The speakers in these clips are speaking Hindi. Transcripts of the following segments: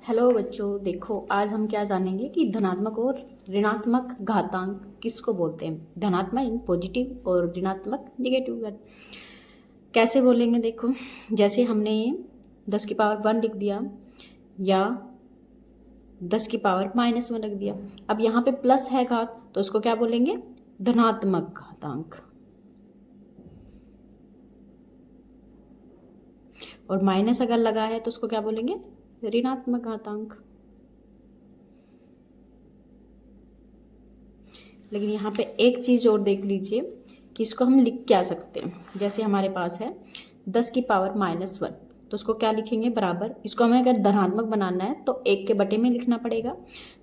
हेलो बच्चों, देखो आज हम क्या जानेंगे कि धनात्मक और ऋणात्मक घातांक किसको बोलते हैं। धनात्मक पॉजिटिव और ऋणात्मक निगेटिव। कैसे बोलेंगे, देखो जैसे हमने 10 की पावर 1 लिख दिया या 10 की पावर -1 रख दिया। अब यहाँ पे प्लस है घात, तो उसको क्या बोलेंगे, धनात्मक घातांक। और माइनस अगर लगा है तो उसको क्या बोलेंगे, ऋणात्मक घातांक। लेकिन यहाँ पे एक चीज़ और देख लीजिए कि इसको हम लिख क्या सकते हैं। जैसे हमारे पास है 10 की पावर -1, तो उसको क्या लिखेंगे, बराबर। इसको हमें अगर धनात्मक बनाना है तो 1 के बटे में लिखना पड़ेगा।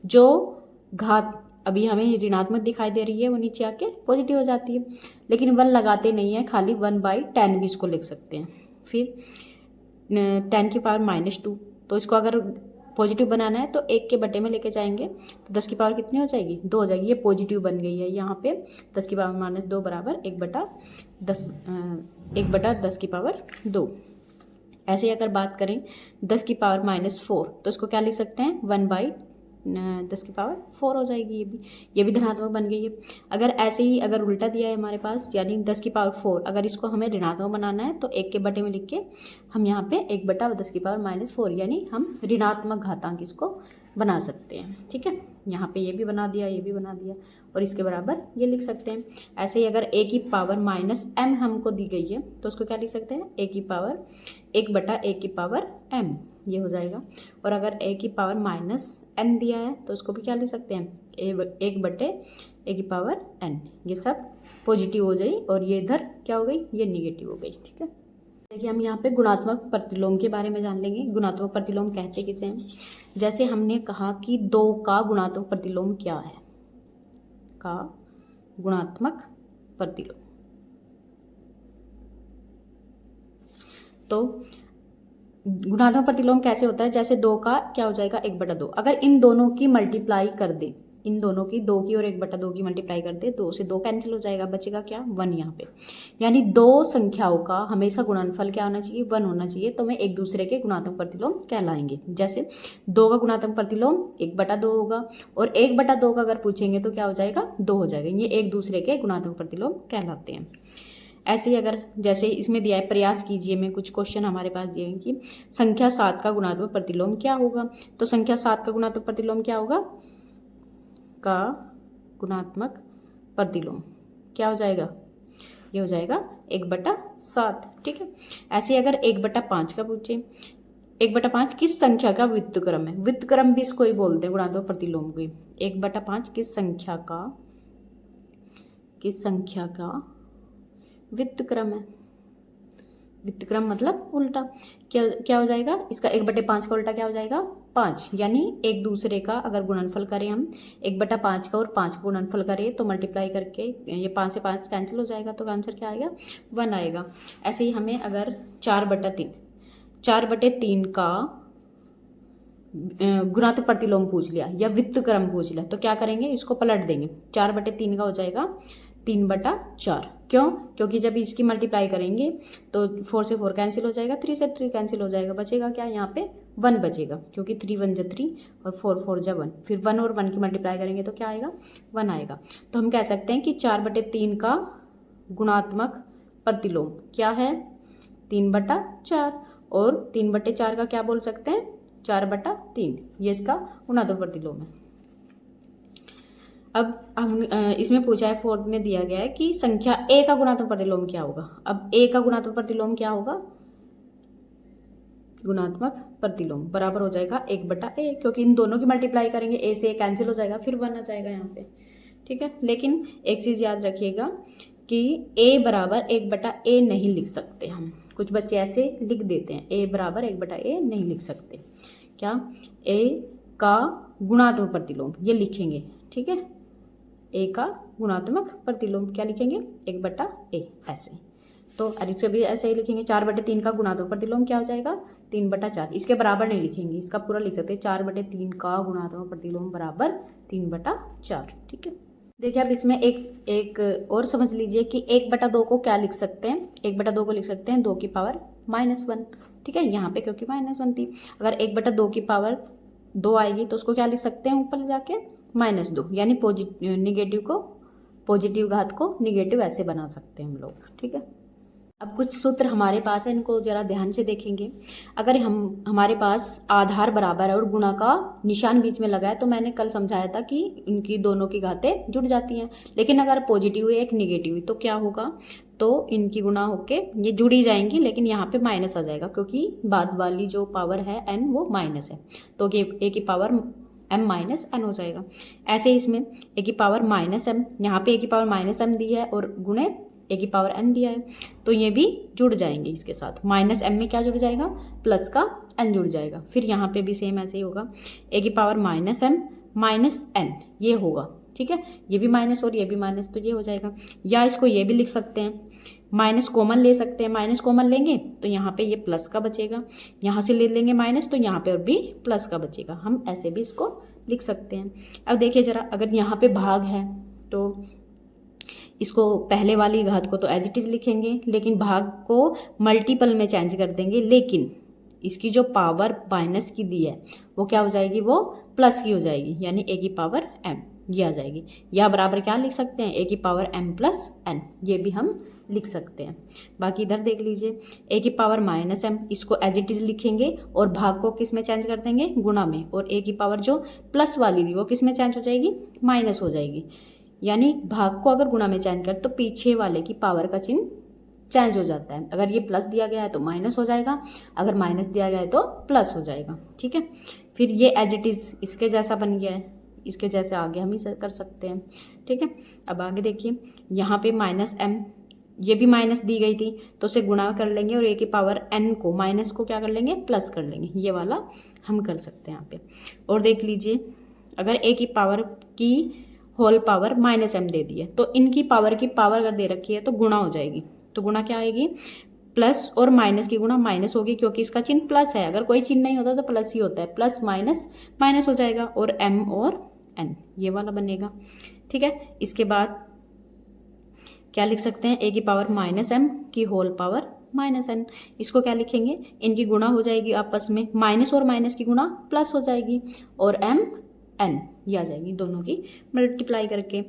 जो घात अभी हमें ऋणात्मक दिखाई दे रही है वो नीचे आके पॉजिटिव हो जाती है। लेकिन 1 लगाते नहीं है, खाली 1/10 भी इसको लिख सकते हैं। फिर 10 की पावर -2, तो इसको अगर पॉजिटिव बनाना है तो 1 के बटे में लेके जाएंगे तो 10 की पावर कितनी हो जाएगी, 2 हो जाएगी। ये पॉजिटिव बन गई है। यहाँ पे 10 की पावर -2 बराबर 1/10 की पावर 2। ऐसे ही अगर बात करें 10 की पावर -4, तो इसको क्या लिख सकते हैं, 1/10 की पावर 4 हो जाएगी। ये भी धनात्मक बन गई है। अगर ऐसे ही अगर उल्टा दिया है हमारे पास, यानी 10 की पावर 4, अगर इसको हमें ऋणात्मक बनाना है तो 1 के बटे में लिख के हम यहाँ पे 1/10 की पावर -4, यानी हम ऋणात्मक घातांक इसको बना सकते हैं। ठीक है, यहाँ पे ये भी बना दिया, ये भी बना दिया, और इसके बराबर ये लिख सकते हैं। ऐसे ही अगर a की पावर -m हमको दी गई है तो उसको क्या लिख सकते हैं, a की पावर 1/a की पावर m, ये हो जाएगा। और अगर a की पावर -n दिया है तो उसको भी क्या लिख सकते हैं, 1/a की पावर n। ये सब पॉजिटिव हो जाए और ये इधर क्या हो गई, ये निगेटिव हो गई। ठीक है, देखिए हम यहाँ पे गुणात्मक प्रतिलोम के बारे में जान लेंगे। गुणात्मक प्रतिलोम कहते किसे हैं। जैसे हमने कहा कि 2 का गुणात्मक प्रतिलोम क्या है, का गुणात्मक प्रतिलोम। तो गुणात्मक प्रतिलोम कैसे होता है, जैसे 2 का क्या हो जाएगा, 1/2। अगर इन दोनों की मल्टीप्लाई कर दे, इन दोनों की 2 की और 1/2 की मल्टीप्लाई कर दे, 2 से 2 कैंसिल हो जाएगा, बचेगा क्या, 1 यहाँ पे। यानी 2 संख्याओं का हमेशा गुणनफल क्या होना चाहिए, 1 होना चाहिए, तो मैं एक दूसरे के गुणात्मक प्रतिलोम कहलाएंगे। जैसे 2 का गुणात्मक प्रतिलोम 1/2 होगा, और 1/2 का अगर पूछेंगे तो क्या हो जाएगा, 2 हो जाएगा। ये एक दूसरे के गुणात्मक प्रतिलोम कहलाते हैं। ऐसे ही अगर जैसे इसमें दिया है, प्रयास कीजिए में कुछ क्वेश्चन हमारे पास दिए हैं कि संख्या 7 का गुणात्मक प्रतिलोम क्या होगा। तो संख्या 7 का गुणात्मक प्रतिलोम क्या होगा, का गुणात्मक प्रतिलोम क्या हो जाएगा, ये हो जाएगा 1/7। ठीक है, ऐसे ही अगर 1/5 का पूछे, 1/5 किस संख्या का व्युत्क्रम है, व्युत्क्रम भी इसको ही बोलते हैं गुणात्मक प्रतिलोम को। 1/5 किस संख्या का व्युत्क्रम है। व्युत्क्रम मतलब उल्टा। क्या हो जाएगा इसका, 1/5 का उल्टा क्या हो जाएगा, 5। यानी एक दूसरे का अगर गुणनफल करें हम, 1/5 का और 5 का गुणनफल करें तो मल्टीप्लाई करके ये 5 से 5 कैंसिल हो जाएगा, तो आंसर क्या आएगा, 1 आएगा। ऐसे ही हमें अगर 4/3 का गुणात्मक प्रतिलोम पूछ लिया या व्युत्क्रम पूछ लिया, तो क्या करेंगे, इसको पलट देंगे। 4/3 का हो जाएगा 3/4। क्यों, क्योंकि जब इसकी मल्टीप्लाई करेंगे तो 4 से 4 कैंसिल हो जाएगा, 3 से 3 कैंसिल हो जाएगा, बचेगा क्या, यहाँ पे 1 बचेगा, क्योंकि 3 1 जा 3 और 4 4 जा 1। फिर 1 और 1 की मल्टीप्लाई करेंगे तो क्या आएगा, 1 आएगा। तो हम कह सकते हैं कि 4/3 का गुणात्मक प्रतिलोम क्या है, 3/4। और 3/4 का क्या बोल सकते हैं, 4/3। ये इसका गुणात्मक प्रतिलोम है। अब हम इसमें पूछा है, 4 में दिया गया है कि संख्या a का गुणात्मक प्रतिलोम क्या होगा। अब a का गुणात्मक प्रतिलोम क्या होगा, गुणात्मक प्रतिलोम बराबर हो जाएगा 1/a, क्योंकि इन दोनों की मल्टीप्लाई करेंगे, a से a कैंसिल हो जाएगा, फिर 1 आ जाएगा यहाँ पे। ठीक है, लेकिन एक चीज़ याद रखिएगा कि a बराबर 1/a नहीं लिख सकते हम। कुछ बच्चे ऐसे लिख देते हैं, a बराबर 1/a नहीं लिख सकते। क्या, a का गुणात्मक प्रतिलोम ये लिखेंगे। ठीक है, a का गुणात्मक प्रतिलोम क्या लिखेंगे, 1/a ऐसे। तो इससे भी ऐसे ही लिखेंगे। 4/3 का गुणात्मक प्रतिलोम क्या हो जाएगा, 3/4। इसके बराबर नहीं लिखेंगे, इसका पूरा लिख सकते हैं, 4/3 का गुणात्मक प्रतिलोम बराबर 3/4। ठीक है, देखिए अब इसमें एक और समझ लीजिए कि 1/2 को क्या लिख सकते हैं, 1/2 को लिख सकते हैं 2 की पावर -1। ठीक है, यहाँ पे क्योंकि -1 थी। अगर 1/2 की पावर 2 आएगी तो उसको क्या लिख सकते हैं ऊपर जाके -2, यानी निगेटिव को पॉजिटिव घात को निगेटिव ऐसे बना सकते हैं हम लोग। ठीक है, अब कुछ सूत्र हमारे पास है, इनको जरा ध्यान से देखेंगे। अगर हमारे पास आधार बराबर है और गुणा का निशान बीच में लगा है तो मैंने कल समझाया था कि इनकी दोनों की घातें जुड़ जाती हैं। लेकिन अगर पॉजिटिव है एक निगेटिव तो क्या होगा, तो इनकी गुणा होके ये जुड़ी जाएंगी, लेकिन यहाँ पे माइनस आ जाएगा क्योंकि बाद वाली जो पावर है n वो माइनस है, तो ये a की पावर m माइनस n हो जाएगा। ऐसे इसमें a की पावर -m, यहाँ पे a की पावर -m दी है और गुणे a की पावर n दिया है, तो ये भी जुड़ जाएंगे इसके साथ। -m में क्या जुड़ जाएगा, प्लस का n जुड़ जाएगा। फिर यहाँ पे भी सेम ऐसे ही होगा, a की पावर -m माइनस n ये होगा। ठीक है, ये भी माइनस और ये भी माइनस, तो ये हो जाएगा। या इसको ये भी लिख सकते हैं, माइनस कॉमन ले सकते हैं, माइनस कॉमन लेंगे तो यहाँ पे ये प्लस का बचेगा, यहाँ से ले लेंगे माइनस तो यहाँ पे और भी प्लस का बचेगा। हम ऐसे भी इसको लिख सकते हैं। अब देखिए जरा, अगर यहाँ पे भाग है तो इसको पहले वाली घात को तो एज इट इज लिखेंगे, लेकिन भाग को मल्टीपल में चेंज कर देंगे, लेकिन इसकी जो पावर माइनस की दी है वो क्या हो जाएगी, वो प्लस की हो जाएगी, यानी a की पावर m ये आ जाएगी। या बराबर क्या लिख सकते हैं, a की पावर m प्लस n, ये भी हम लिख सकते हैं। बाकी इधर देख लीजिए, a की पावर -m इसको एज इट इज लिखेंगे और भाग को किस में चेंज कर देंगे, गुणा में, और a की पावर जो प्लस वाली थी वो किस में चेंज हो जाएगी, माइनस हो जाएगी। यानी भाग को अगर गुणा में चेंज कर तो पीछे वाले की पावर का चिन्ह चेंज हो जाता है। अगर ये प्लस दिया गया है तो माइनस हो जाएगा, अगर माइनस दिया गया है तो प्लस हो जाएगा। ठीक है, फिर ये एज इट इज इसके जैसा बन गया है, इसके जैसे आगे हम ही कर सकते हैं। ठीक है, अब आगे देखिए, यहाँ पे -m ये भी माइनस दी गई थी तो उसे गुणा कर लेंगे और a की पावर n को माइनस को क्या कर लेंगे, प्लस कर लेंगे। ये वाला हम कर सकते हैं यहाँ पे। और देख लीजिए, अगर a की पावर की होल पावर -m दे दी है तो इनकी पावर की पावर अगर दे रखी है तो गुणा हो जाएगी। तो गुणा क्या आएगी, प्लस और माइनस की गुणा माइनस होगी, क्योंकि इसका चिन्ह प्लस है। अगर कोई चिन्ह नहीं होता तो प्लस ही होता है, प्लस माइनस माइनस हो जाएगा, और m और n ये वाला बनेगा। ठीक है, इसके बाद क्या लिख सकते हैं, a की पावर -m की होल पावर -n, इसको क्या लिखेंगे, इनकी गुणा हो जाएगी आपस में, माइनस और माइनस की गुणा प्लस हो जाएगी, और m n ये आ जाएगी दोनों की मल्टीप्लाई करके।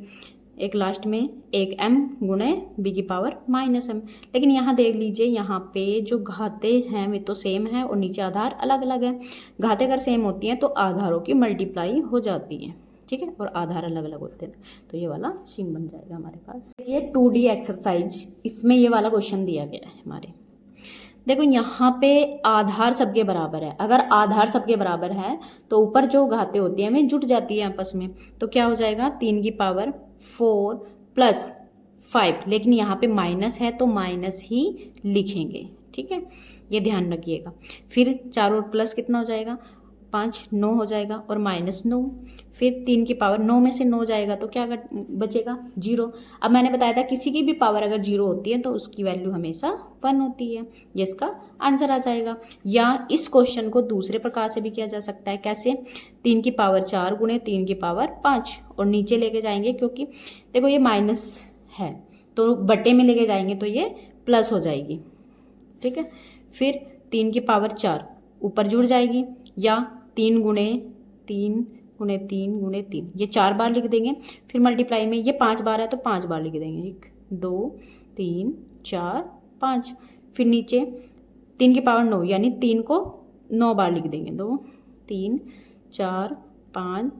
एक लास्ट में एक m गुणे b की पावर -m। लेकिन यहाँ देख लीजिए, यहाँ पे जो घातें हैं वे तो सेम है और नीचे आधार अलग अलग है। घातें अगर सेम होती हैं तो आधारों की मल्टीप्लाई हो जाती है। ठीक है, और आधार अलग अलग होते हैं, तो ये वाला सीन बन जाएगा हमारे पास। ये 2D एक्सरसाइज, इसमें ये वाला क्वेश्चन दिया गया है हमारे। देखो यहाँ पे आधार सबके बराबर है, अगर आधार सबके बराबर है तो ऊपर जो घातें होती हैं वे जुट जाती है आपस में, तो क्या हो जाएगा, 3 की पावर 4 प्लस 5, लेकिन यहाँ पे माइनस है तो माइनस ही लिखेंगे। ठीक है, ये ध्यान रखिएगा। फिर 4 और प्लस कितना हो जाएगा, 5, 9 हो जाएगा, और -9। फिर 3 की पावर 9 में से 9 जाएगा तो क्या बचेगा, 0। अब मैंने बताया था किसी की भी पावर अगर 0 होती है तो उसकी वैल्यू हमेशा 1 होती है, ये इसका आंसर आ जाएगा। या इस क्वेश्चन को दूसरे प्रकार से भी किया जा सकता है, कैसे, 3 की पावर 4 गुणे 3 की पावर 5, और नीचे लेके जाएंगे क्योंकि देखो ये माइनस है तो बटे में लेके जाएंगे तो ये प्लस हो जाएगी। ठीक है, फिर 3 की पावर 4 ऊपर जुड़ जाएगी, या 3 गुणे 3 गुणे 3 गुणे 3, ये 4 बार लिख देंगे। फिर मल्टीप्लाई में ये 5 बार है तो 5 बार लिख देंगे, 1 2 3 4 5। फिर नीचे 3 की पावर 9, यानी 3 को 9 बार लिख देंगे, 2 3 4 5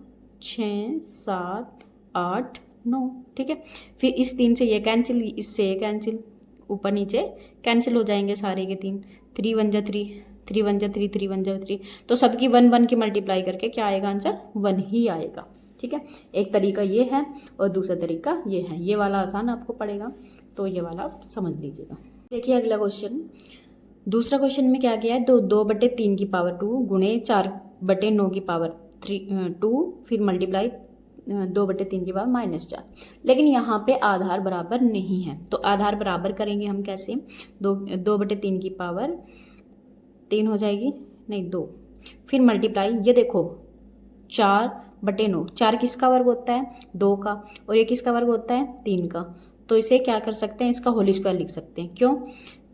6 7 8 9। ठीक है, फिर इस 3 से ये कैंसिल, इससे ये कैंसिल, ऊपर नीचे कैंसिल हो जाएंगे सारे के 3, 3 1 जा 3, 3 1 जा 3, 3 1 जा 3, तो सबकी 1 1 की मल्टीप्लाई करके क्या आएगा, आंसर 1 ही आएगा। ठीक है, एक तरीका ये है और दूसरा तरीका ये है, ये वाला आसान आपको पड़ेगा तो ये वाला आप समझ लीजिएगा। देखिए अगला क्वेश्चन, दूसरा क्वेश्चन में क्या किया है, 2/3 की पावर 2 गुणे 4/9 की पावर 2, फिर मल्टीप्लाई 2/3 की पावर -4। लेकिन यहाँ पे आधार बराबर नहीं है, तो आधार बराबर करेंगे हम कैसे, 2/3 की पावर 3 हो जाएगी, नहीं 2, फिर मल्टीप्लाई, ये देखो 4/9, 4 किसका वर्ग होता है, 2 का, और ये किसका वर्ग होता है, 3 का। तो इसे क्या कर सकते हैं, इसका होल स्क्वायर लिख सकते हैं। क्यों,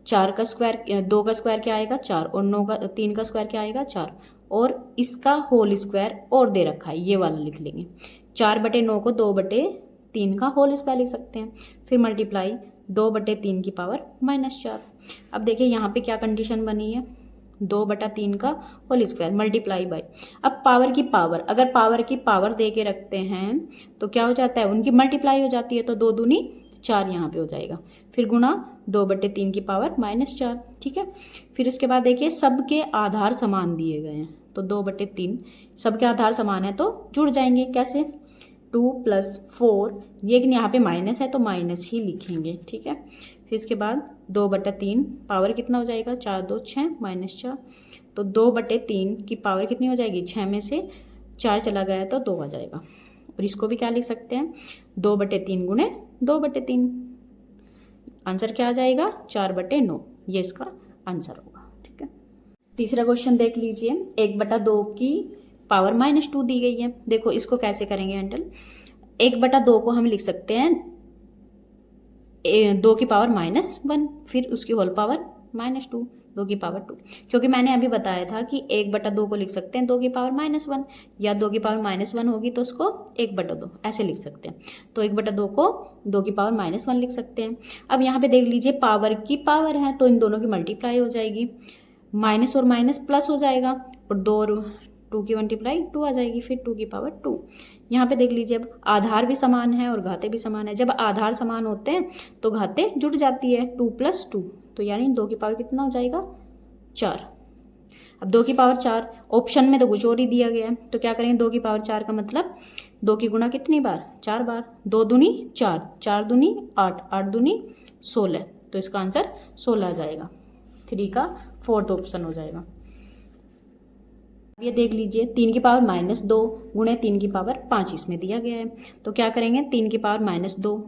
4 का स्क्वायर, 2 का स्क्वायर क्या आएगा, 4, और 3 का स्क्वायर क्या आएगा, 4, और इसका होल स्क्वायर और दे रखा है, ये वाला लिख लेंगे। 4/9 को 2/3 का होल स्क्वायर लिख सकते हैं। फिर मल्टीप्लाई 2/3 की पावर -4। अब देखिए यहाँ पे क्या कंडीशन बनी है, 2/3 का होल स्क्वायर मल्टीप्लाई बाय, अब पावर की पावर, अगर पावर की पावर दे के रखते हैं तो क्या हो जाता है, उनकी मल्टीप्लाई हो जाती है, तो 2 दूनी 4 यहाँ पे हो जाएगा। फिर गुणा 2/3 की पावर -4, ठीक है। फिर उसके बाद देखिए सबके आधार समान दिए गए हैं, तो 2/3 सबके आधार समान है तो जुड़ जाएंगे। कैसे, 2 + 4, लेकिन यहाँ पे माइनस है तो माइनस ही लिखेंगे, ठीक है। फिर इसके बाद 2/3 पावर कितना हो जाएगा, 4 2 6 -4, तो 2/3 की पावर कितनी हो जाएगी, 6 में से 4 चला गया तो 2 आ जाएगा। और इसको भी क्या लिख सकते हैं, 2/3 गुणे 2/3, आंसर क्या आ जाएगा, 4/9, ये इसका आंसर होगा, ठीक है। तीसरा क्वेश्चन देख लीजिए, 1/2 की पावर -2 दी गई है। देखो इसको कैसे करेंगे हैंडल, 1/2 को हम लिख सकते हैं 2 की पावर -1, फिर उसकी होल पावर -2, 2 की पावर 2, क्योंकि मैंने अभी बताया था कि 1/2 को लिख सकते हैं 2 की पावर -1, या 2 की पावर -1 होगी तो उसको 1/2 ऐसे लिख सकते हैं। तो 1/2 को 2 की पावर -1 लिख सकते हैं। अब यहाँ पे देख लीजिए पावर की पावर है तो इन दोनों की मल्टीप्लाई हो जाएगी, माइनस और माइनस प्लस हो जाएगा, और 2 की मल्टीप्लाई 2 आ जाएगी, फिर 2 की पावर 2। यहाँ पे देख लीजिए अब आधार भी समान है और घाते भी समान है। जब आधार समान होते हैं तो घाते जुड़ जाती है, 2 + 2, तो यानी 2 की पावर कितना हो जाएगा, 4। अब 2 की पावर 4, ऑप्शन में तो कुछ और ही दिया गया है, तो क्या करेंगे, 2 की पावर 4 का मतलब 2 की गुणा कितनी बार, 4 बार, 2 दूनी 4, 4 दूनी 8, 8 दूनी 16, तो इसका आंसर 16 आ जाएगा। 3 का 4th ऑप्शन हो जाएगा। ये देख लीजिए 3 की पावर -2 गुणे 3 की पावर 5 इसमें दिया गया है, तो क्या करेंगे, 3 की पावर -2,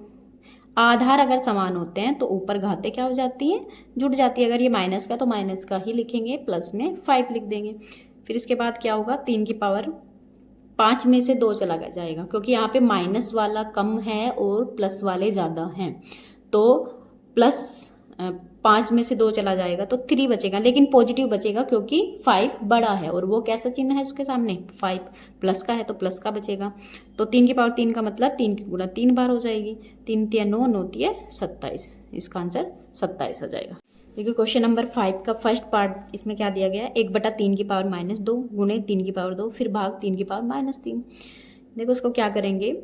आधार अगर समान होते हैं तो ऊपर घाते क्या हो जाती हैं, जुड़ जाती है। अगर ये माइनस का तो माइनस का ही लिखेंगे, प्लस में 5 लिख देंगे। फिर इसके बाद क्या होगा, 3 की पावर 5 में से 2 चला जाएगा, क्योंकि यहाँ पे माइनस वाला कम है और प्लस वाले ज़्यादा हैं, तो प्लस 5 में से 2 चला जाएगा तो 3 बचेगा, लेकिन पॉजिटिव बचेगा क्योंकि 5 बड़ा है और वो कैसा चिन्ह है उसके सामने, 5 प्लस का है तो प्लस का बचेगा। तो 3 की पावर 3 का मतलब 3 की गुणा 3 बार हो जाएगी, 3 × 9 9 × 27, इसका आंसर 27 आ जाएगा। देखिए क्वेश्चन नंबर 5 का फर्स्ट पार्ट, इसमें क्या दिया गया है, 1/3 की पावर -2 गुणे 3 की पावर 2 फिर भाग 3 की पावर -3। देखो उसको क्या करेंगे,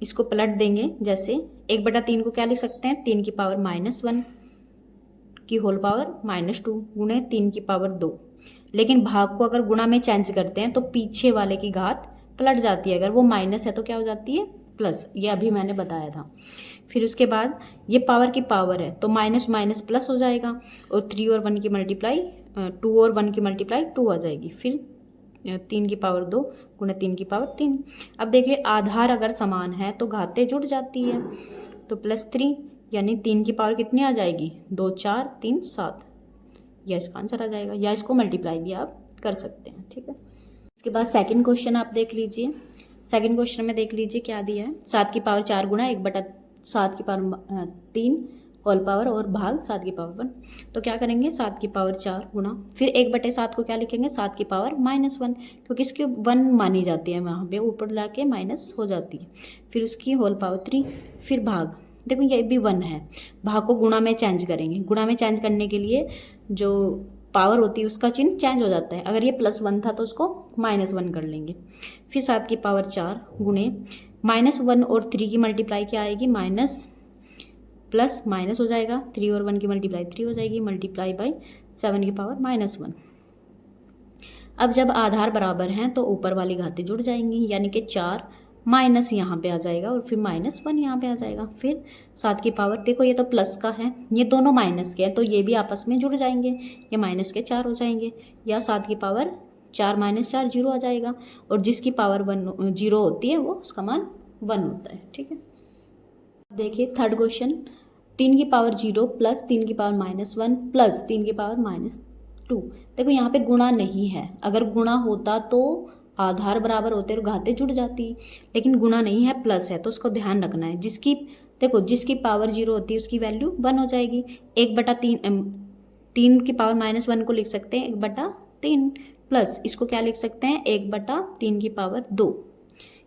इसको पलट देंगे, जैसे 1/3 को क्या लिख सकते हैं, 3 की पावर -1 की होल पावर -2 गुणे 3 की पावर 2, लेकिन भाग को अगर गुणा में चेंज करते हैं तो पीछे वाले की घात पलट जाती है, अगर वो माइनस है तो क्या हो जाती है, प्लस, ये अभी मैंने बताया था। फिर उसके बाद ये पावर की पावर है तो माइनस माइनस प्लस हो जाएगा, और 3 और 1 की मल्टीप्लाई 2 और 1 की मल्टीप्लाई 2 आ जाएगी, फिर 3 की पावर 2 गुणे 3 की पावर 3। अब देखिए आधार अगर समान है तो घातें जुड़ जाती है, तो +3, यानी 3 की पावर कितनी आ जाएगी, 2 4 3 7, यह इसका आंसर आ जाएगा, या इसको मल्टीप्लाई भी आप कर सकते हैं, ठीक है। इसके बाद सेकंड क्वेश्चन आप देख लीजिए, सेकंड क्वेश्चन में देख लीजिए क्या दिया है, 7 की पावर 4 गुणा 1/7 की पावर 3 होल पावर और भाग 7 की पावर 1। तो क्या करेंगे, 7 की पावर 4 गुणा, फिर 1/7 को क्या लिखेंगे, 7 की पावर -1, क्योंकि इसकी 1 मानी जाती है, वहाँ पे ऊपर लाके माइनस हो जाती है, फिर उसकी होल पावर 3, फिर भाग, देखो ये भी 1 है, भाग को गुणा में चेंज करेंगे, गुणा में चेंज करने के लिए जो पावर होती है उसका चिन्ह चेंज हो जाता है, अगर ये +1 था तो उसको -1 कर लेंगे। फिर 7 की पावर 4 गुणे -1 और 3 की मल्टीप्लाई क्या आएगी, माइनस प्लस माइनस हो जाएगा, 3 और 1 की मल्टीप्लाई 3 हो जाएगी, मल्टीप्लाई बाय 7 की पावर -1। अब जब आधार बराबर हैं तो ऊपर वाली घातें जुड़ जाएंगी, यानी कि 4 माइनस यहाँ पे आ जाएगा और फिर -1 यहाँ पे आ जाएगा। फिर 7 की पावर, देखो ये तो प्लस का है, ये दोनों माइनस के हैं तो ये भी आपस में जुड़ जाएंगे, ये माइनस के 4 हो जाएंगे, या 7 की पावर 4 - 4 0 आ जाएगा, और जिसकी पावर 0 होती है वो उसका मान 1 होता है, ठीक है। देखिए थर्ड क्वेश्चन, 3 की पावर 0 प्लस 3 की पावर -1 प्लस 3 की पावर -2। देखो यहाँ पे गुणा नहीं है, अगर गुणा होता तो आधार बराबर होते और घातें जुड़ जाती, लेकिन गुणा नहीं है, प्लस है, तो उसको ध्यान रखना है। जिसकी देखो जिसकी पावर 0 होती है उसकी वैल्यू 1 हो जाएगी। 1/3 3 की पावर -1 को लिख सकते हैं 1/3, प्लस इसको क्या लिख सकते हैं 1/3 की पावर 2।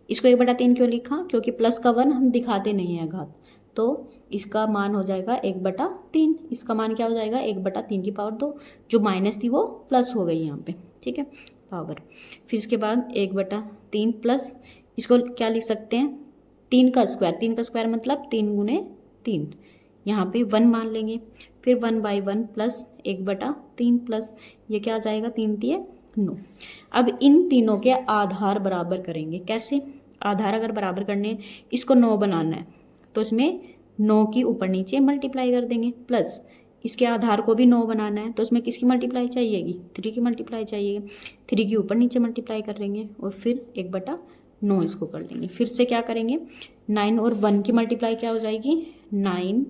इसको 1/3 क्यों लिखा, क्योंकि प्लस का 1 हम दिखाते नहीं हैं घात, तो इसका मान हो जाएगा 1/3। इसका मान क्या हो जाएगा 1/3 की पावर 2। जो माइनस थी वो प्लस हो गई यहाँ पे, ठीक है, पावर। फिर इसके बाद 1/3 प्लस इसको क्या लिख सकते हैं 3 का स्क्वायर। 3 का स्क्वायर मतलब 3 गुने 3, यहाँ पे 1 मान लेंगे। फिर 1/1 प्लस 1/3 प्लस ये क्या आ जाएगा 3 तिये 9। अब इन तीनों के आधार बराबर करेंगे। कैसे आधार अगर बराबर करने, इसको 9 बनाना है तो इसमें 9 की ऊपर नीचे मल्टीप्लाई कर देंगे, प्लस इसके आधार को भी 9 बनाना है तो इसमें किसकी मल्टीप्लाई चाहिएगी 3 की मल्टीप्लाई चाहिएगी। 3 की ऊपर नीचे मल्टीप्लाई कर लेंगे और फिर 1/9 इसको कर लेंगे। फिर से क्या करेंगे 9 और 1 की मल्टीप्लाई क्या हो जाएगी 9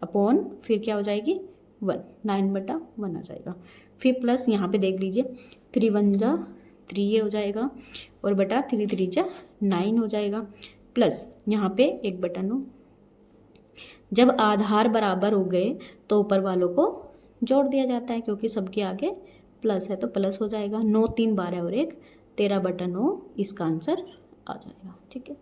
अपॉन फिर क्या हो जाएगी 1, 9/1 आ जाएगा। फिर प्लस यहाँ पे देख लीजिए 3 1 जा 3 ये हो जाएगा और बटा 3 3 जा 9 हो जाएगा, प्लस यहाँ पे 1/9। जब आधार बराबर हो गए तो ऊपर वालों को जोड़ दिया जाता है, क्योंकि सबके आगे प्लस है तो प्लस हो जाएगा। 9 3 12 और 1 13/9 इसका आंसर आ जाएगा, ठीक है।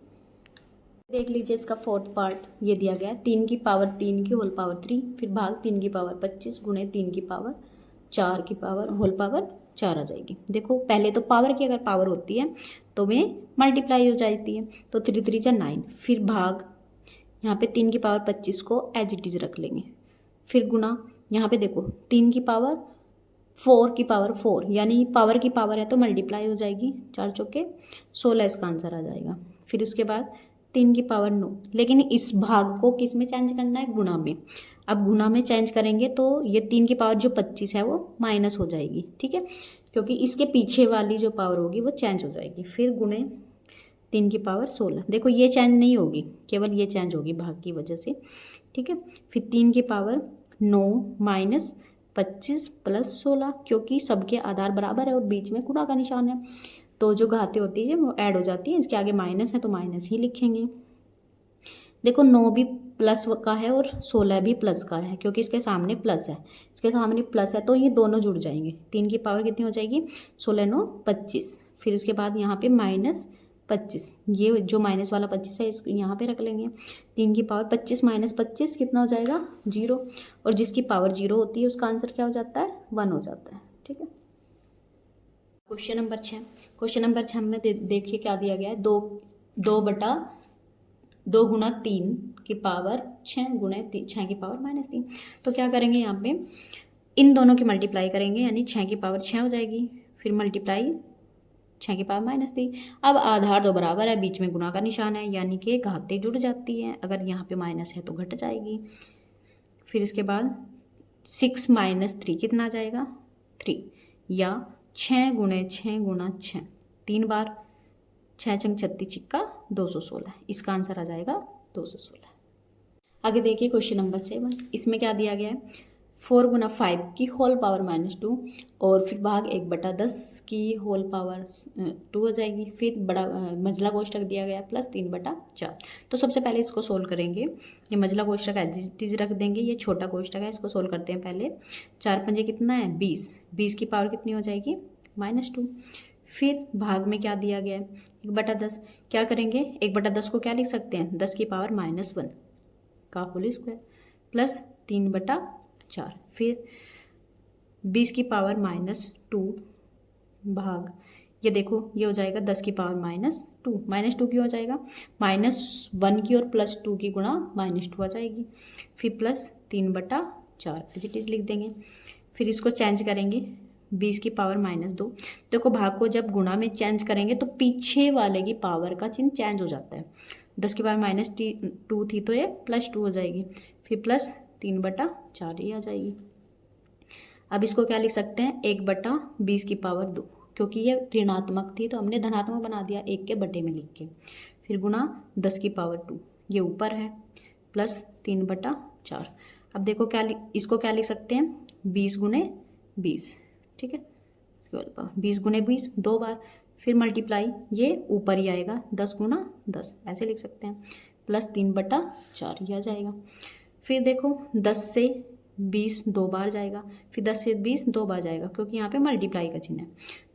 देख लीजिए इसका फोर्थ पार्ट ये दिया गया है 3 की पावर 3 की होल पावर 3, फिर भाग 3 की पावर 25 गुणे 3 की पावर 4 की पावर होल पावर 4 आ जाएगी। देखो पहले तो पावर की अगर पावर होती है तो वे मल्टीप्लाई हो जाती है, तो 3 3 जा 9, फिर भाग यहाँ पे 3 की पावर 25 को एज इट इज़ रख लेंगे, फिर गुना यहाँ पे देखो 3 की पावर 4 की पावर 4, यानी पावर की पावर है तो मल्टीप्लाई हो जाएगी, 4 चौके 16 इसका आंसर आ जाएगा। फिर उसके बाद 3 की पावर 9, लेकिन इस भाग को किस में चेंज करना है गुणा में। अब गुणा में चेंज करेंगे तो ये 3 की पावर जो 25 है वो माइनस हो जाएगी, ठीक है, क्योंकि इसके पीछे वाली जो पावर होगी वो चेंज हो जाएगी। फिर गुणे 3 की पावर 16, देखो ये चेंज नहीं होगी, केवल ये चेंज होगी भाग की वजह से, ठीक है। फिर 3 की पावर 9 माइनस 25 प्लस 16, क्योंकि सबके आधार बराबर है और बीच में गुणा का निशान है तो जो घातें होती है वो ऐड हो जाती है। इसके आगे माइनस है तो माइनस ही लिखेंगे। देखो 9 भी प्लस का है और 16 भी प्लस का है, क्योंकि इसके सामने प्लस है, इसके सामने प्लस है तो ये दोनों जुड़ जाएंगे। 3 की पावर कितनी हो जाएगी 16 9 25, फिर इसके बाद यहाँ पे माइनस 25, ये जो माइनस वाला 25 है इसको यहाँ पे रख लेंगे। 3 की पावर 25 माइनस 25 कितना हो जाएगा 0, और जिसकी पावर 0 होती है उसका आंसर क्या हो जाता है 1 हो जाता है, ठीक है। क्वेश्चन नंबर 6, क्वेश्चन नंबर 6 में देखिए क्या दिया गया है 2 गुना 3 की पावर 6 गुणे 6 की पावर -3। तो क्या करेंगे यहाँ पे इन दोनों की मल्टीप्लाई करेंगे, यानी 6 की पावर 6 हो जाएगी, फिर मल्टीप्लाई 6 की पावर -3। अब आधार दो बराबर है, बीच में गुणा का निशान है, यानी कि घातें जुड़ जाती हैं। अगर यहाँ पे माइनस है तो घट जाएगी। फिर इसके बाद 6 - 3 कितना आ जाएगा 3, या 6 गुणे 6 गुणा 6, 3 बार 6 छंग 36 छिक्का 216, इसका आंसर आ जाएगा 216। आगे देखिए क्वेश्चन नंबर 7, इसमें क्या दिया गया है 4 गुना 5 की होल पावर -2 और फिर भाग 1/10 की होल पावर 2 हो जाएगी। फिर बड़ा मंझला कोष्ठक दिया गया प्लस 3/4। तो सबसे पहले इसको सोल्व करेंगे, ये मंझला कोष्ठक एज इट इज रख देंगे, ये छोटा कोष्ठक है, इसको सोल्व करते हैं पहले। 4 पंजे कितना है 20, 20 की पावर कितनी हो जाएगी -2। फिर भाग में क्या दिया गया है 1/10, क्या करेंगे 1/10 को क्या लिख सकते हैं 10 की पावर -1 का होल स्क्वायर प्लस 3/4। फिर 20 की पावर -2 भाग, ये देखो ये हो जाएगा 10 की पावर -2, -2 क्यों हो जाएगा -1 की और +2 की गुणा -2 आ जाएगी। फिर प्लस 3/4 एज इट इज लिख देंगे। फिर इसको चेंज करेंगे 20 की पावर -2, देखो भाग को जब गुणा में चेंज करेंगे तो पीछे वाले की पावर का चिन्ह चेंज हो जाता है। 10 की पावर -2 थी तो ये +2 हो जाएगी, फिर प्लस 3/4 ही आ जाएगी। अब इसको क्या लिख सकते हैं 1/20 की पावर 2, क्योंकि ये ऋणात्मक थी तो हमने धनात्मक बना दिया 1 के बटे में लिख के। फिर गुणा 10 की पावर 2, ये ऊपर है, प्लस 3/4। अब देखो क्या इसको क्या लिख सकते हैं 20 गुणे 20, ठीक है, इसके बाद 20 गुणे 20 2 बार, फिर मल्टीप्लाई ये ऊपर ही आएगा 10 गुणा 10 ऐसे लिख सकते हैं, प्लस 3/4 ही आ जाएगा। फिर देखो 10 से 20 दो बार जाएगा, फिर 10 से 20 दो बार जाएगा, क्योंकि यहाँ पे मल्टीप्लाई का चिन्ह है।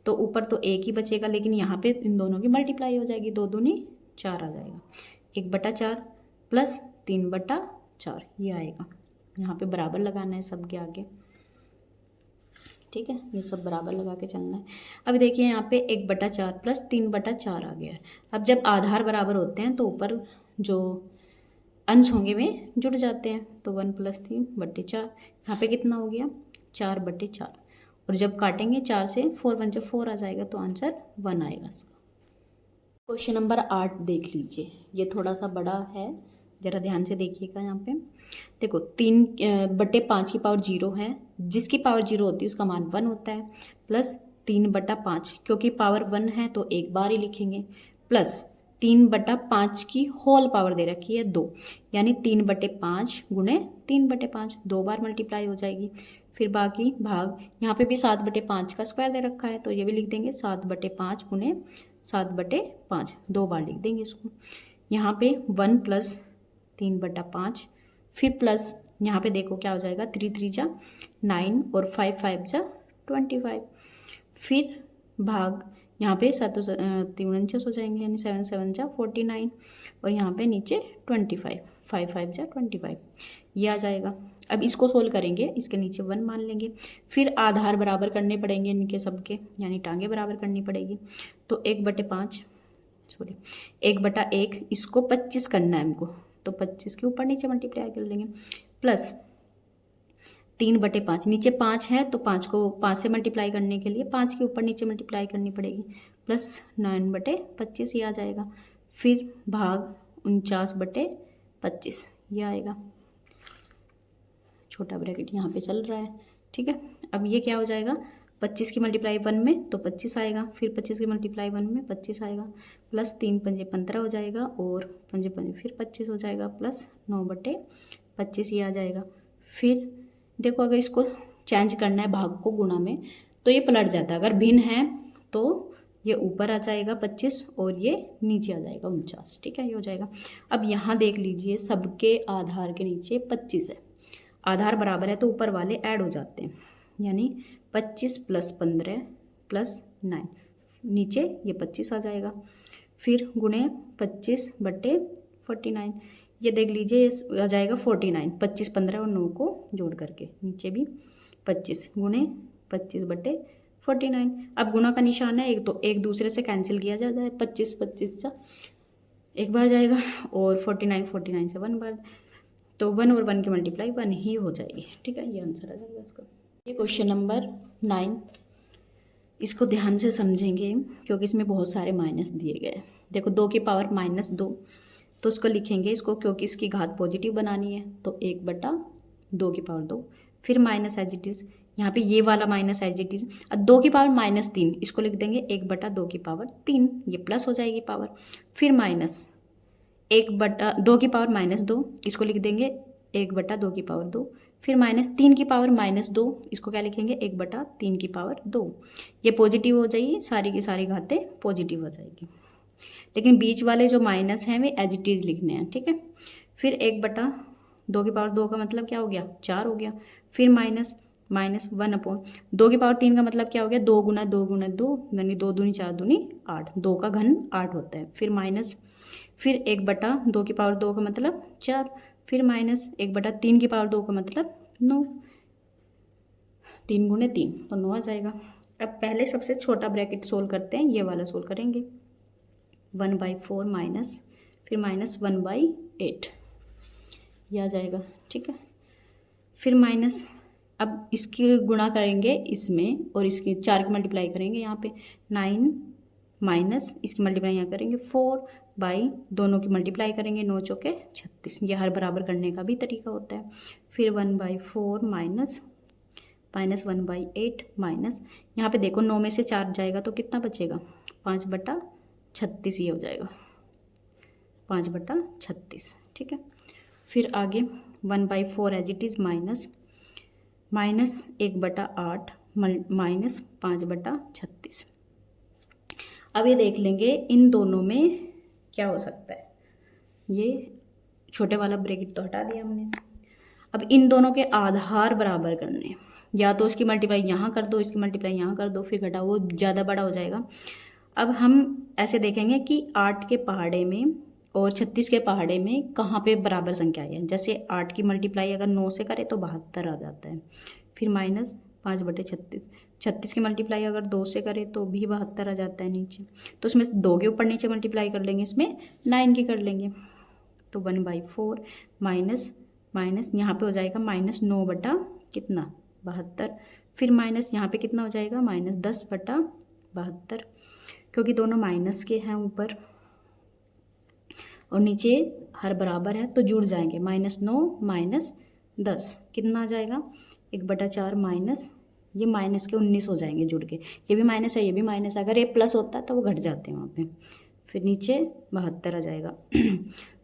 तो ऊपर तो एक ही बचेगा, लेकिन यहाँ पे इन दोनों की मल्टीप्लाई हो जाएगी, 2 दूनी 4 आ जाएगा। 1/4 प्लस 3/4 ये आएगा। यहाँ पे बराबर लगाना है सबके आगे, ठीक है, ये सब बराबर लगा के चलना है। अब देखिए यहाँ पे 1/4 प्लस 3/4 आ गया है। अब जब आधार बराबर होते हैं तो ऊपर जो अंश होंगे वे जुड़ जाते हैं, तो 1 + 3/4 यहाँ पे कितना हो गया 4/4। और जब काटेंगे 4 से 4 1 4 आ जाएगा, तो आंसर 1 आएगा इसका। क्वेश्चन नंबर 8 देख लीजिए, ये थोड़ा सा बड़ा है, ज़रा ध्यान से देखिएगा। यहाँ पे देखो 3/5 की पावर 0 है, जिसकी पावर 0 होती है उसका मान 1 होता है, प्लस 3/5 क्योंकि पावर 1 है तो एक बार ही लिखेंगे, प्लस 3/5 की होल पावर दे रखी है 2, यानी 3/5 गुणे 3/5 दो बार मल्टीप्लाई हो जाएगी। फिर बाकी भाग, यहाँ पे भी 7/5 का स्क्वायर दे रखा है, तो ये भी लिख देंगे 7/5 गुणे 7/5 दो बार लिख देंगे इसको। यहाँ पे 1 + 3/5, फिर प्लस यहाँ पे देखो क्या हो जाएगा 3 3 जा 9 और 5 5 जा 25, फिर भाग यहाँ पे 7 3 हो जाएंगे, यानी 7 7 जा 49, और यहाँ पे नीचे 25 5 5 जा 25 ये आ जाएगा। अब इसको सोल्व करेंगे, इसके नीचे 1 मान लेंगे, फिर आधार बराबर करने पड़ेंगे इनके सबके, यानी टांगे बराबर करनी पड़ेगी। तो 1/1 इसको 25 करना है हमको, तो 25 के ऊपर नीचे मल्टीप्लाई कर लेंगे, प्लस 3/5 नीचे 5 है तो 5 को 5 से मल्टीप्लाई करने के लिए 5 के ऊपर नीचे मल्टीप्लाई करनी पड़ेगी, प्लस 9/25 ये आ जाएगा। फिर भाग 49/25 ये आएगा। छोटा ब्रैकेट यहाँ पे चल रहा है, ठीक है। अब ये क्या हो जाएगा 25 की मल्टीप्लाई 1 में तो 25 आएगा, फिर 25 की मल्टीप्लाई 1 में 25 आएगा, प्लस 3 पंजे 15 हो जाएगा, और पंजे पंजे फिर 25 हो जाएगा, प्लस 9/25 ये आ जाएगा। फिर देखो अगर इसको चेंज करना है भाग को गुणा में तो ये पलट जाता है, अगर भिन्न है तो ये ऊपर आ जाएगा 25 और ये नीचे आ जाएगा 49, ठीक है, ये हो जाएगा। अब यहाँ देख लीजिए सबके आधार के नीचे 25 है, आधार बराबर है तो ऊपर वाले ऐड हो जाते हैं, यानी 25 + 15 + 9 नीचे ये 25 आ जाएगा, फिर गुणे 25/49 ये देख लीजिए आ जाएगा 49, 25 15 और 9 को जोड़ करके नीचे भी 25 गुणे 25/49। अब गुणा का निशान है एक, तो एक दूसरे से कैंसिल किया जाता है, 25 25 जा एक बार जाएगा, और 49 49 से 1 बार, तो 1 और 1 की मल्टीप्लाई 1 ही हो जाएगी, ठीक है, ये आंसर आ जाएगा इसका। ये क्वेश्चन नंबर 9, इसको ध्यान से समझेंगे क्योंकि इसमें बहुत सारे माइनस दिए गए हैं। देखो 2 की पावर -2, तो उसको लिखेंगे इसको, क्योंकि इसकी घात पॉजिटिव बनानी है, तो 1/2 की पावर 2, फिर माइनस एज इट इज़, यहाँ पे ये वाला माइनस एज इट इज़, 2 की पावर -3 इसको लिख देंगे 1/2 की पावर 3, ये प्लस हो जाएगी पावर, फिर माइनस 1/2 की पावर -2 इसको लिख देंगे 1/2 की पावर 2, फिर -3 की पावर -2 इसको क्या लिखेंगे 1/3 की पावर 2, ये पॉजिटिव हो जाएगी, सारी की सारी घातें पॉजिटिव हो जाएगी, लेकिन बीच वाले जो माइनस हैं वे एज इट इज़ लिखने हैं, ठीक है। फिर 1/2 की पावर 2 का मतलब क्या हो गया 4 हो गया, फिर माइनस 1/2 की पावर 3 का मतलब क्या हो गया 2 × 2 × 2 यानी 2 दूनी 4 दूनी 8, 2 का घन 8 होता है, फिर माइनस, फिर 1/2 की पावर 2 का मतलब 4, फिर माइनस 1/3 की पावर 2 का मतलब 9, 3 × 3 तो 9 आ जाएगा। अब पहले सबसे छोटा ब्रैकेट सोल्व करते हैं, ये वाला सोल्व करेंगे, 1/4 माइनस, फिर -1/8 ये आ जाएगा, ठीक है। फिर माइनस, अब इसकी गुणा करेंगे इसमें और इसकी 4 की मल्टीप्लाई करेंगे यहाँ पे 9 माइनस इसकी मल्टीप्लाई यहाँ करेंगे 4 दोनों की मल्टीप्लाई करेंगे 9 चौके 36, ये हर बराबर करने का भी तरीका होता है। फिर 1/4 माइनस 1/8 माइनस, यहाँ पे देखो 9 में से 4 जाएगा तो कितना बचेगा 5/36 ये हो जाएगा 5/36, ठीक है। फिर आगे 1/4 as it is minus 1/8 minus 5/36। अब ये देख लेंगे इन दोनों में क्या हो सकता है, ये छोटे वाला ब्रैकेट तो हटा दिया हमने। अब इन दोनों के आधार बराबर करने, या तो इसकी मल्टीप्लाई यहाँ कर दो, इसकी मल्टीप्लाई यहाँ कर दो, फिर घटाओ, वो ज़्यादा बड़ा हो जाएगा। अब हम ऐसे देखेंगे कि 8 के पहाड़े में और 36 के पहाड़े में कहाँ पे बराबर संख्या है। जैसे 8 की मल्टीप्लाई अगर 9 से करें तो 72 आ जाता है, फिर माइनस 5/36। 36 की मल्टीप्लाई अगर 2 से करें तो भी 72 आ जाता है नीचे। तो इसमें 2 के ऊपर नीचे मल्टीप्लाई कर लेंगे, इसमें 9 की कर लेंगे, तो 1/4 माइनस माइनस यहाँ पे हो जाएगा -9 बटा कितना 72, फिर माइनस यहाँ पे कितना हो जाएगा -10 बटा 72, क्योंकि दोनों माइनस के हैं ऊपर और नीचे हर बराबर है तो जुड़ जाएंगे। -9 -10 कितना आ जाएगा 1/4 माइनस ये माइनस के 19 हो जाएंगे जुड़ के, ये भी माइनस है ये भी माइनस है, अगर ये प्लस होता है तो वो घट जाते हैं वहाँ पे, फिर नीचे 72 आ जाएगा।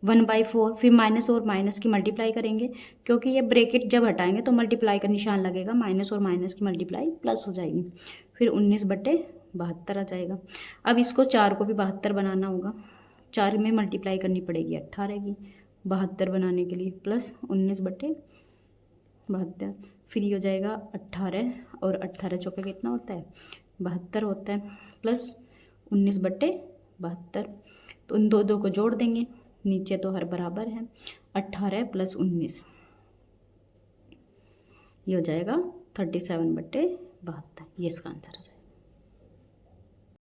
1/4 फिर माइनस और माइनस की मल्टीप्लाई करेंगे, क्योंकि ये ब्रैकेट जब हटाएंगे तो मल्टीप्लाई का निशान लगेगा, माइनस और माइनस की मल्टीप्लाई प्लस हो जाएगी, फिर 19/72 आ जाएगा। अब इसको 4 को भी 72 बनाना होगा, 4 में मल्टीप्लाई करनी पड़ेगी 18 की 72 बनाने के लिए, प्लस 19/72, फिर ये हो जाएगा 18 और 18 चौके कितना होता है 72 होता है, प्लस 19/72, तो उन दो को जोड़ देंगे, नीचे तो हर बराबर है, 18 + 19 ये हो जाएगा 37/72, ये इसका आंसर आ जाएगा।